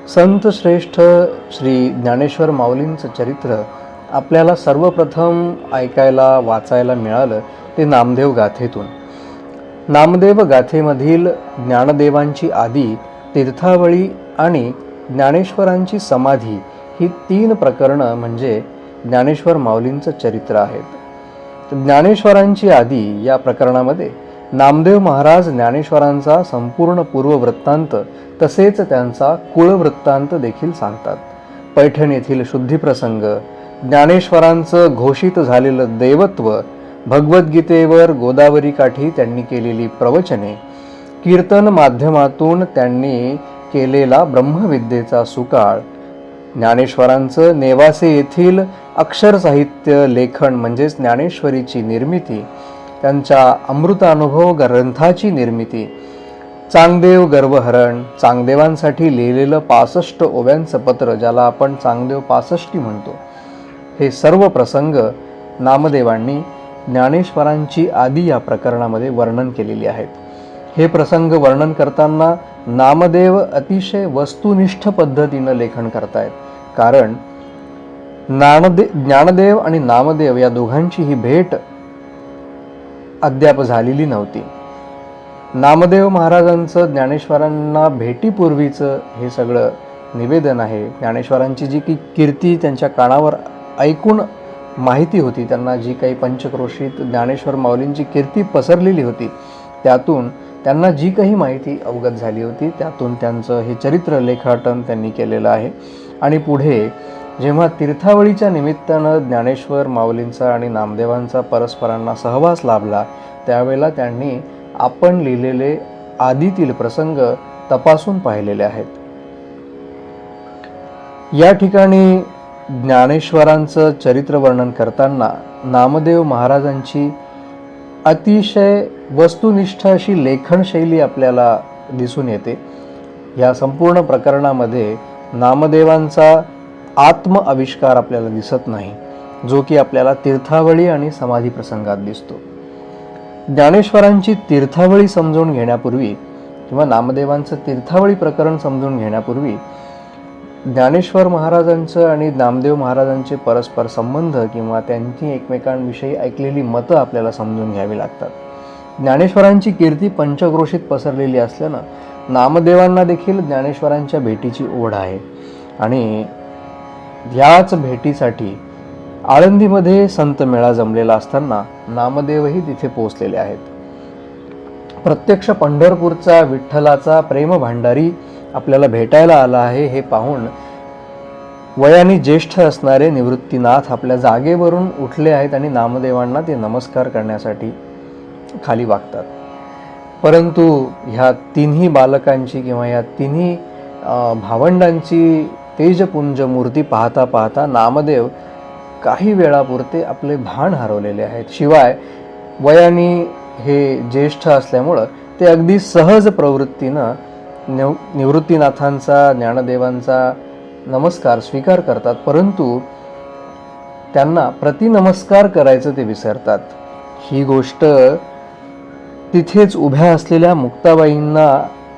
संत श्रेष्ठ श्री ज्ञानेश्वर माऊलींचं चरित्र आपल्याला सर्वप्रथम ऐकायला वाचायला मिळालं ते नामदेव गाथेतून. नामदेव गाथेमधील ज्ञानदेवांची आदी, तीर्थावळी आणि ज्ञानेश्वरांची समाधी ही 3 प्रकरणं म्हणजे ज्ञानेश्वर माऊलींचं चरित्र आहेत. ज्ञानेश्वरांची आदी या प्रकरणामध्ये नामदेव महाराज ज्ञानेश्वरांचा संपूर्ण पूर्ववृत्तांत तसेच त्यांचा कुळवृत्तांत देखील सांगतात. पैठण येथील शुद्धीप्रसंग, ज्ञानेश्वरांचं घोषित झालेलं देवत्व, भगवद्गीतेवर गोदावरी काठी त्यांनी केलेली प्रवचने, कीर्तन माध्यमातून त्यांनी केलेला ब्रह्मविद्येचा सुकाळ, ज्ञानेश्वरांचं नेवासे येथील अक्षरसाहित्य लेखन म्हणजेच ज्ञानेश्वरीची निर्मिती, त्यांच्या अमृतानुभव ग्रंथाची निर्मिती, चांगदेव गर्वहरण, चांगदेवांसाठी लिहिलेलं 65 ओव्यांचं पत्र ज्याला आपण चांगदेव 65 म्हणतो, हे सर्व प्रसंग नामदेवांनी ज्ञानेश्वरांची आदी या प्रकरणामध्ये वर्णन केलेली आहेत. हे प्रसंग वर्णन करताना नामदेव अतिशय वस्तुनिष्ठ पद्धतीनं लेखन करतायत. कारण ज्ञानदेव आणि नामदेव या दोघांची ही भेट अद्याप झालेली नव्हती. नामदेव महाराजांचं ज्ञानेश्वरांना भेटीपूर्वीचं हे सगळं निवेदन आहे. ज्ञानेश्वरांची जी की कीर्ती त्यांच्या कानावर ऐकून माहिती होती, त्यांना जी काही पंचक्रोशीत ज्ञानेश्वर माऊलींची कीर्ती पसरलेली होती, त्यातून त्यांना जी काही माहिती अवगत झाली होती, त्यातून त्यांचं हे चरित्र लेखाटन त्यांनी केलेलं आहे. आणि पुढे जेव्हा तीर्थावळीच्या निमित्तानं ज्ञानेश्वर माऊलींचा आणि नामदेवांचा परस्परांना सहवास लाभला, त्यावेळेला त्यांनी आपण लिहिलेले आदीतील प्रसंग तपासून पाहिलेले आहेत. या ठिकाणी ज्ञानेश्वरांचं चरित्र वर्णन करताना नामदेव महाराजांची अतिशय वस्तुनिष्ठ अशी लेखनशैली आपल्याला दिसून येते. या संपूर्ण प्रकरणामध्ये नामदेवांचा आत्म आविष्कार आपल्याला दिसत नाही, जो की आपल्याला तीर्थावळी आणि समाधी प्रसंगात दिसतो. ज्ञानेश्वरांची तीर्थावळी समजून घेण्यापूर्वी किंवा नामदेवांचं तीर्थावळी प्रकरण समजून घेण्यापूर्वी ज्ञानेश्वर महाराजांचं आणि नामदेव महाराजांचे परस्पर संबंध किंवा त्यांची एकमेकांविषयी ऐकलेली मतं आपल्याला समजून घ्यावी लागतात. ज्ञानेश्वरांची कीर्ती पंचक्रोशीत पसरलेली असल्यानं नामदेवांना देखील ज्ञानेश्वरांच्या भेटीची ओढ आहे. आणि ह्याच भेटीसाठी आळंदीमध्ये संत मेळा जमलेला असताना नामदेवही तिथे पोहोचलेले आहेत. प्रत्यक्ष पंढरपूरचा विठ्ठलाचा प्रेम भांडारी आपल्याला भेटायला आला आहे हे पाहून वयाने ज्येष्ठ असणारे निवृत्तीनाथ आपल्या जागेवरून उठले आहेत आणि नामदेवांना ते नमस्कार करण्यासाठी खाली वागतात. परंतु ह्या तिन्ही बालकांची किंवा ह्या तिन्ही भावंडांची तेजपुंज मूर्ती पाहता पाहता नामदेव काही वेळापुरते आपले भान हरवलेले आहेत. शिवाय वयाने हे ज्येष्ठ असल्यामुळं ते अगदी सहज प्रवृत्तीनं निवृत्तीनाथांचा, ज्ञानदेवांचा नमस्कार स्वीकार करतात, परंतु त्यांना प्रतिनमस्कार करायचं ते विसरतात. ही गोष्ट तिथेच उभ्या असलेल्या मुक्ताबाईंना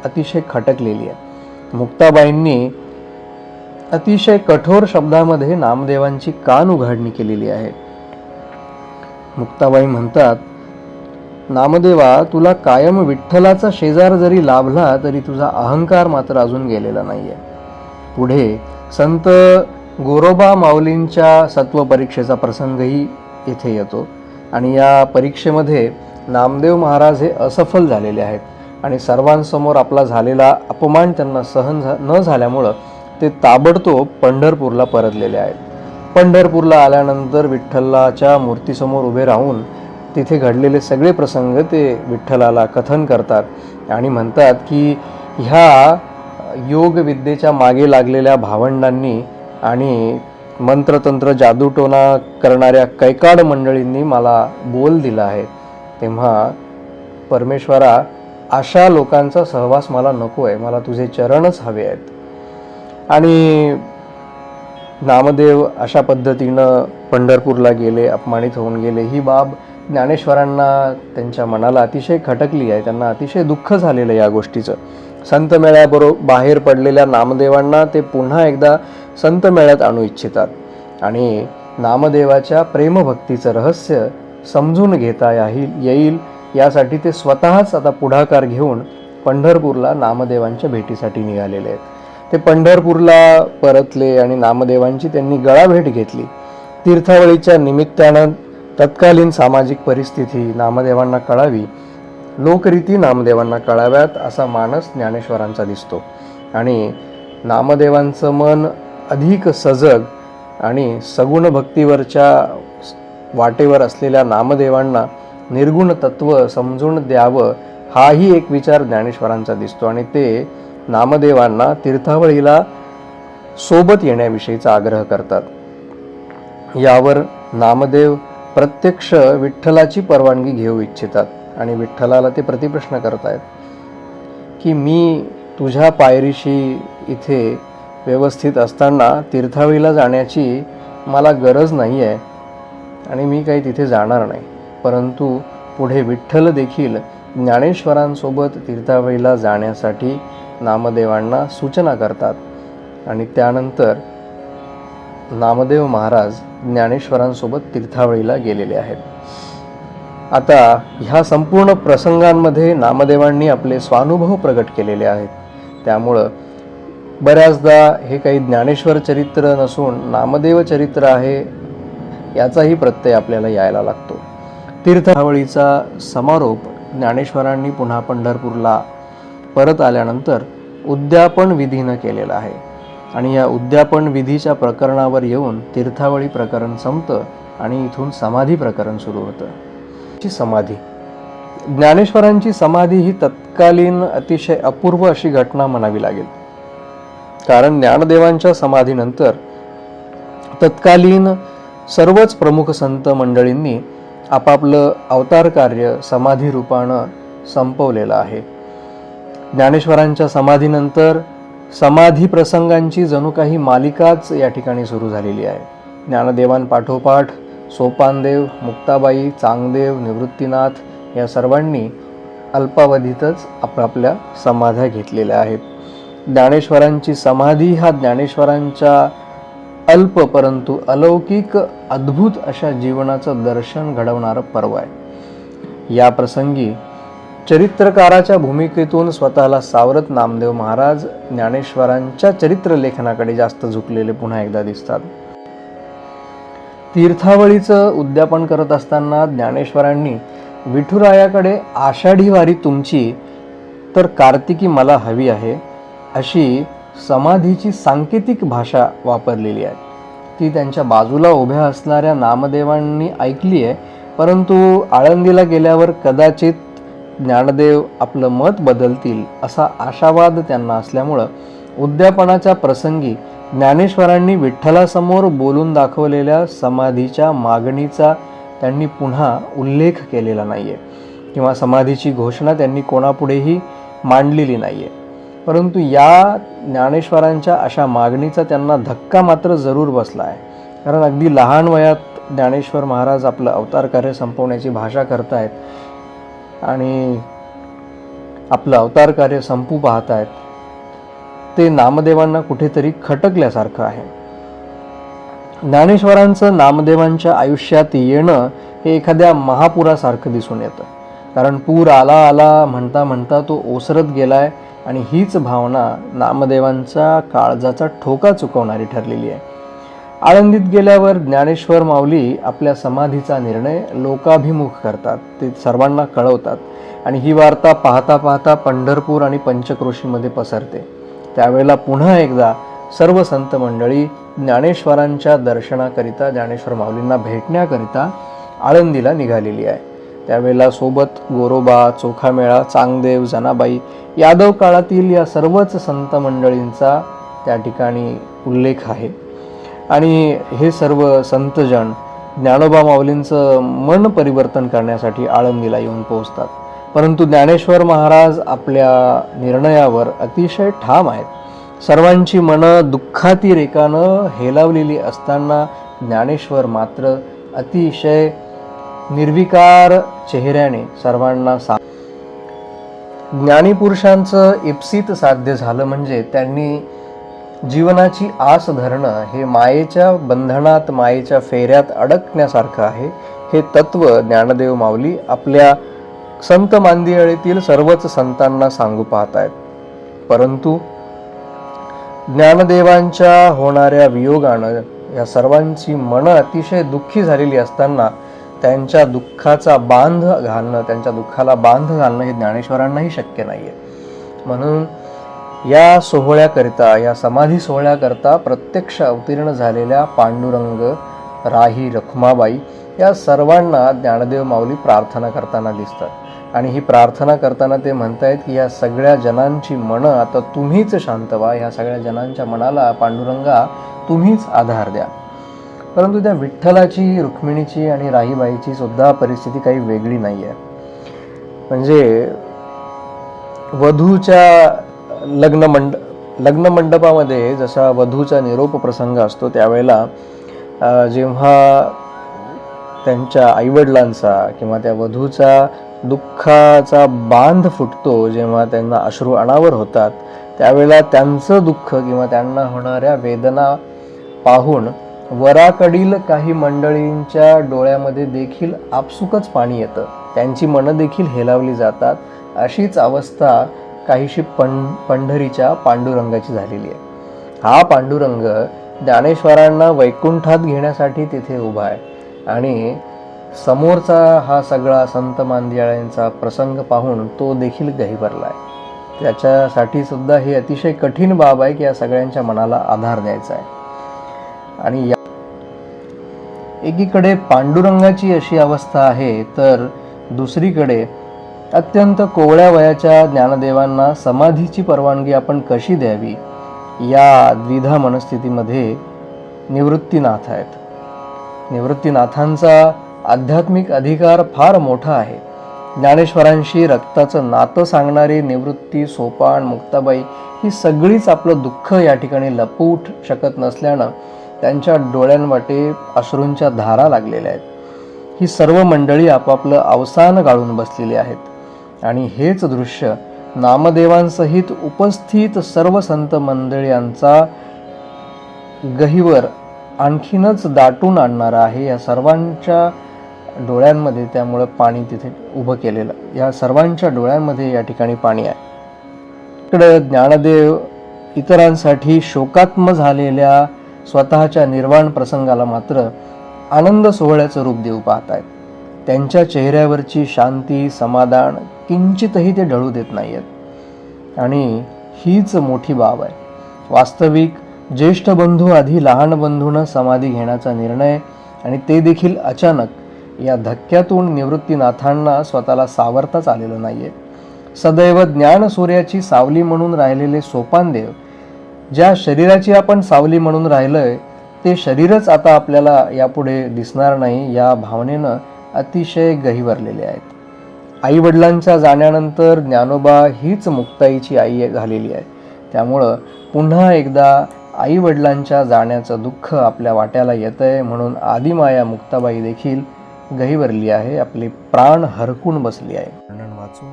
अतिशय खटकलेली आहे. मुक्ताबाईंनी अतिशय कठोर शब्दामध्ये नामदेवांची कान उघाडणी केलेली आहे. मुक्ताबाई म्हणतात, नामदेवा, तुला कायम विठ्ठलाचा शेजार जरी लाभला तरी तुझा अहंकार मात्र अजून गेलेला नाहीये. पुढे संत गोरोबा माऊलींच्या सत्व परीक्षेचा प्रसंगही इथे येतो आणि या परीक्षेमध्ये नामदेव महाराज हे असफल झालेले आहेत आणि सर्वांसमोर आपला झालेला अपमान त्यांना सहन न झाल्यामुळं ते ताबडतोब पंढरपूरला परतलेले आहेत. पंढरपूरला आल्यानंतर विठ्ठलाच्या मूर्तीसमोर उभे राहून तिथे घडलेले सगळे प्रसंग ते विठ्ठलाला कथन करतात आणि म्हणतात की ह्या योगविद्येच्या मागे लागलेल्या भावंडांनी आणि मंत्रतंत्र जादूटोना करणाऱ्या कैकाड मंडळींनी मला बोल दिला आहे. तेव्हा परमेश्वरा, अशा लोकांचा सहवास मला नको आहे, मला तुझे चरणच हवे आहेत. आणि नामदेव अशा पद्धतीनं पंढरपूरला गेले, अपमानित होऊन गेले. ही बाब ज्ञानेश्वरांना त्यांच्या मनाला अतिशय खटकली आहे. त्यांना अतिशय दुःख झालेलं या गोष्टीचं. संत मेळ्याबरोबर बाहेर पडलेल्या नामदेवांना ते पुन्हा एकदा संत मेळ्यात आणू इच्छितात आणि नामदेवाच्या प्रेमभक्तीचं रहस्य समजून घेता येईल यासाठी ते स्वतःच आता पुढाकार घेऊन पंढरपूरला नामदेवांच्या भेटीसाठी निघालेले आहेत। ते पंढरपूरला परतले आणि नामदेवांची त्यांनी गळाभेट घेतली। तीर्थावळीच्या निमित्तानं तत्कालीन सामाजिक परिस्थिती नामदेवांना कळावी, लोकरीती नामदेवांना कळाव्यात असा मानस ज्ञानेश्वरांचा दिसतो आणि नामदेवांचं मन अधिक सजग आणि सगुण भक्तीवरच्या वाटेवर असलेल्या नामदेवांना निर्गुण तत्व समजून द्यावं हाही एक विचार ज्ञानेश्वरांचा दिसतो आणि ते नामदेवांना तीर्थावळीला सोबत येण्याविषयीचा आग्रह करतात। यावर नामदेव प्रत्यक्ष विठ्ठलाची परवानगी घेऊ इच्छितात आणि विठ्ठलाला ते प्रतिप्रश्न करतायत की मी तुझ्या पायरीशी इथे व्यवस्थित असताना तीर्थावळीला जाण्याची मला गरज नाही आहे आणि मी काही तिथे जाणार नाही, परंतु पुढे विठ्ठल देखील ज्ञानेश्वरांसोबत तीर्थावळीला जाण्यासाठी नामदेवांना सूचना करतात आणि त्यानंतर नामदेव महाराज ज्ञानेश्वरांसोबत तीर्थावळीला गेलेले आहेत। आता ह्या संपूर्ण प्रसंगांमध्ये नामदेवांनी आपले स्वानुभव प्रकट केलेले आहेत, त्यामुळं बऱ्याचदा हे काही ज्ञानेश्वर चरित्र नसून नामदेव चरित्र आहे याचाही प्रत्यय आपल्याला यायला लागतो। तीर्थावळीचा समारोप ज्ञानेश्वरांनी पुन्हा पंढरपूरला परत आल्यानंतर उद्यापन विधीनं केलेला आहे आणि या उद्यापन विधीच्या प्रकरणावर येऊन तीर्थावळी प्रकरण संपतं आणि इथून समाधी प्रकरण सुरू होतं। समाधी ज्ञानेश्वरांची समाधी ही तत्कालीन अतिशय अपूर्व अशी घटना म्हणावी लागेल, कारण ज्ञानदेवांच्या समाधीनंतर तत्कालीन सर्वच प्रमुख संत मंडळींनी आपापलं अवतार कार्य समाधी रूपानं संपवलेलं आहे। ज्ञानेश्वरांच्या समाधीनंतर समाधी प्रसंगांची जणू काही मालिकाच या ठिकाणी सुरू झालेली आहे। ज्ञानदेवांपाठोपाठ सोपानदेव, मुक्ताबाई, चांगदेव, निवृत्तीनाथ या सर्वांनी अल्पावधीतच आपापल्या समाध्या घेतलेल्या आहेत। ज्ञानेश्वरांची समाधी हा ज्ञानेश्वरांच्या अल्प परंतु अलौकिक अद्भुत अशा जीवनाचं दर्शन घडवणारं पर्व आहे। या प्रसंगी चरित्रकाराच्या भूमिकेतून स्वतःला सावरत नामदेव महाराज ज्ञानेश्वरांच्या चरित्रलेखनाकडे जास्त झुकलेले पुन्हा एकदा दिसतात। तीर्थावळीचं उद्यापन करत असताना ज्ञानेश्वरांनी विठुरायाकडे आषाढी वारी तुमची तर कार्तिकी मला हवी आहे अशी समाधीची सांकेतिक भाषा वापरलेली आहे। ती त्यांच्या बाजूला उभ्या असणाऱ्या नामदेवांनी ऐकली आहे, परंतु आळंदीला गेल्यावर कदाचित ज्ञानदेव आपलं मत बदलतील असा आशावाद त्यांना असल्यामुळं उद्यापनाच्या प्रसंगी ज्ञानेश्वरांनी विठ्ठलासमोर बोलून दाखवलेल्या समाधीच्या मागणीचा त्यांनी पुन्हा उल्लेख केलेला नाहीये किंवा समाधीची घोषणा त्यांनी कोणापुढेही मांडलेली नाहीये, परंतु या ज्ञानेश्वरांच्या अशा मागणीचा त्यांना धक्का मात्र जरूर बसला आहे। कारण अगदी लहान वयात ज्ञानेश्वर महाराज आपलं अवतार कार्य संपवण्याची भाषा करतायत आणि आपलं अवतार कार्य संपू पाहतायत, ते नामदेवांना कुठेतरी खटकल्यासारखं आहे। ज्ञानेश्वरांचं नामदेवांच्या आयुष्यात येणं हे एखाद्या महापुरासारखं दिसून येतं, कारण पूर आला आला म्हणता म्हणता तो ओसरत गेलाय आणि हीच भावना नामदेवांचा काळजाचा ठोका चुकवणारी ठरलेली आहे। आळंदीत गेल्यावर ज्ञानेश्वर माऊली आपल्या समाधीचा निर्णय लोकाभिमुख करतात, ते सर्वांना कळवतात आणि ही वार्ता पाहता पाहता पंढरपूर आणि पंचक्रोशीमध्ये पसरते। त्यावेळेला पुन्हा एकदा सर्व संत मंडळी ज्ञानेश्वरांच्या दर्शनाकरिता, ज्ञानेश्वर माऊलींना भेटण्याकरिता आळंदीला निघालेली आहे। त्यावेळेला सोबत गोरोबा, चोखामेळा, चांगदेव, जनाबाई, यादव काळातील या सर्वच संत मंडळींचा त्या ठिकाणी उल्लेख आहे आणि हे सर्व संतजन ज्ञानोबा माऊलींचं मन परिवर्तन करण्यासाठी आळंदीला येऊन पोहोचतात। परंतु ज्ञानेश्वर महाराज आपल्या निर्णयावर अतिशय ठाम आहेत। सर्वांची मनं दुःखातिरेकानं हेलावलेली असताना ज्ञानेश्वर मात्र अतिशय निर्विकार चेहऱ्याने सर्वांना ज्ञानीपुरुषांचं इप्सित साध्य झालं म्हणजे त्यांनी जीवनाची आस धरणं हे मायेच्या बंधनात, मायेच्या फेऱ्यात अडकण्यासारखं आहे. हे तत्व ज्ञानदेव माऊली आपल्या संत मांदियाळीतील सर्वच संतांना सांगू पाहत आहेत. परंतु ज्ञानदेवांच्या होणाऱ्या वियोगानं या सर्वांची मनं अतिशय दुःखी झालेली असताना त्यांच्या दुःखाचा बांध घालणं, त्यांच्या दुःखाला बांध घालणं हे ज्ञानेश्वरांनाही शक्य नाहीये. म्हणून या सोहळ्याकरिता, या समाधी सोहळ्याकरता प्रत्यक्ष अवतीर्ण झालेल्या पांडुरंग, राही, रखुमाबाई या सर्वांना ज्ञानदेव माऊली प्रार्थना करताना दिसतात. आणि ही प्रार्थना करताना ते म्हणतायत की या सगळ्या जनांची मनं आता तुम्हीच शांत व्हा, ह्या सगळ्या जनांच्या मनाला पांडुरंगा तुम्हीच आधार द्या. परंतु त्या विठ्ठलाची, रुक्मिणीची आणि राहीबाईची सुद्धा परिस्थिती काही वेगळी नाही आहे. म्हणजे वधूच्या लग्न मंडपामध्ये जसा वधूचा निरोप प्रसंग असतो त्यावेळेला जेव्हा त्यांच्या आईवडिलांचा किंवा त्या वधूचा दुःखाचा बांध फुटतो, जेव्हा त्यांना अश्रू अनावर होतात, त्यावेळेला त्यांचं दुःख किंवा त्यांना होणाऱ्या वेदना पाहून वराकडील काही मंडळींच्या डोळ्यामध्ये देखील आपसुकच पाणी येतं, त्यांची मनं देखील हेलावली जातात. अशीच अवस्था काहीशी पंढरीच्या पांडुरंगाची झालेली आहे. हा पांडुरंग ज्ञानेश्वरांना वैकुंठात घेण्यासाठी तिथे उभा आहे आणि समोरचा हा सगळा संत मांदियाळ्यांचा प्रसंग पाहून तो देखील गहिवरला आहे. त्याच्यासाठी सुद्धा ही अतिशय कठीण बाब आहे की या सगळ्यांच्या मनाला आधार द्यायचा आहे. आणि एकीकडे पांडुरंगाची अशी अवस्था आहे, तर दुसरीकडे अत्यंत कोवळ्या वयाच्या ज्ञानदेवांना समाधीची परवानगी आपण कशी द्यावी या द्विधा मनस्थितीमध्ये निवृत्तीनाथ आहेत. निवृत्तीनाथांचा आध्यात्मिक अधिकार फार मोठा आहे. ज्ञानेश्वरांशी रक्ताचं नातं सांगणारी निवृत्ती, सोपान, मुक्ताबाई ही सगळीच आपलं दुःख या ठिकाणी लपवू शकत नसल्यानं त्यांच्या डोळ्यांवाटे अश्रूंच्या धारा लागलेल्या आहेत. ही सर्व मंडळी आपापलं अवसान गाळून बसलेली आहेत आणि हेच दृश्य नामदेवांसहित उपस्थित सर्व संत मंडळींचा गहिवर आणखीनच दाटून आणणारा आहे. या सर्वांच्या डोळ्यांमध्ये त्यामुळं पाणी तिथे उभं केलेलं, या सर्वांच्या डोळ्यांमध्ये या ठिकाणी पाणी आहे. इकडे ज्ञानदेव इतरांसाठी शोकात्म झालेल्या स्वतःच्या निर्वाण प्रसंगाला मात्र आनंद सोहळ्याचं रूप देऊ पाहत आहेत. त्यांच्या चेहऱ्यावरची शांती, समाधान किंचितही ते ढळू देत नाही आहेत. आणि हीच मोठी बाब आहे. वास्तविक ज्येष्ठ बंधू आधी लहान बंधूंना समाधी घेण्याचा निर्णय, आणि ते देखील अचानक, या धक्क्यातून निवृत्तीनाथांना स्वतःला सावरताच आलेलं नाहीये. सदैव ज्ञान सूर्याची सावली म्हणून राहिलेले सोपानदेव, ज्या शरीराची आपण सावली म्हणून राहिलोय ते शरीरच आता आपल्याला यापुढे दिसणार नाही, या भावनेनं अतिशय गहिवरलेले आहेत. आई वडिलांच्या जाण्यानंतर ज्ञानोबा हीच मुक्ताईची आई झालेली आहे. त्यामुळं पुन्हा एकदा आई वडिलांच्या जाण्याचं दुःख आपल्या वाट्याला येतंय, म्हणून आदिमाया मुक्ताबाई देखील गहिवरली आहे, आपले प्राण हरकून बसली आहे. वर्णन वाचून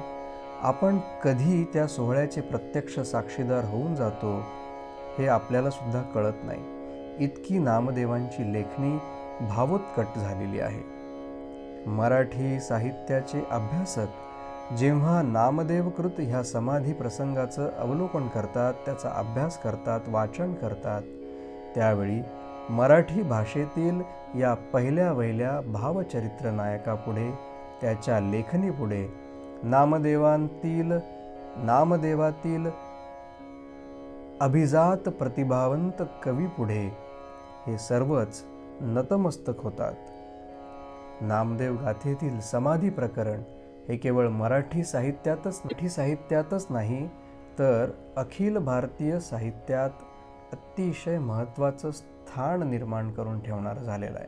आपण कधी त्या सोहळ्याचे प्रत्यक्ष साक्षीदार होऊन जातो हे आपल्याला सुद्धा कळत नाही. इतकी नामदेवांची लेखणी भावोत्कट झालेली आहे. मराठी साहित्याचे अभ्यासक जेव्हा नामदेवकृत ह्या समाधी प्रसंगाचं अवलोकन करतात, त्याचा अभ्यास करतात, वाचन करतात, त्यावेळी मराठी भाषेतील या पहिल्या वहिल्या भावचरित्र नायकापुढे, त्याच्या लेखनीपुढे, नामदेवातील अभिजात प्रतिभावंत कवीपुढे हे सर्वच नतमस्तक होतात. नामदेव गाथेतील समाधी प्रकरण हे केवळ मराठी साहित्यातच नाही, तर अखिल भारतीय साहित्यात अतिशय महत्त्वाचं स्थान निर्माण करून ठेवणारं झालेलं आहे.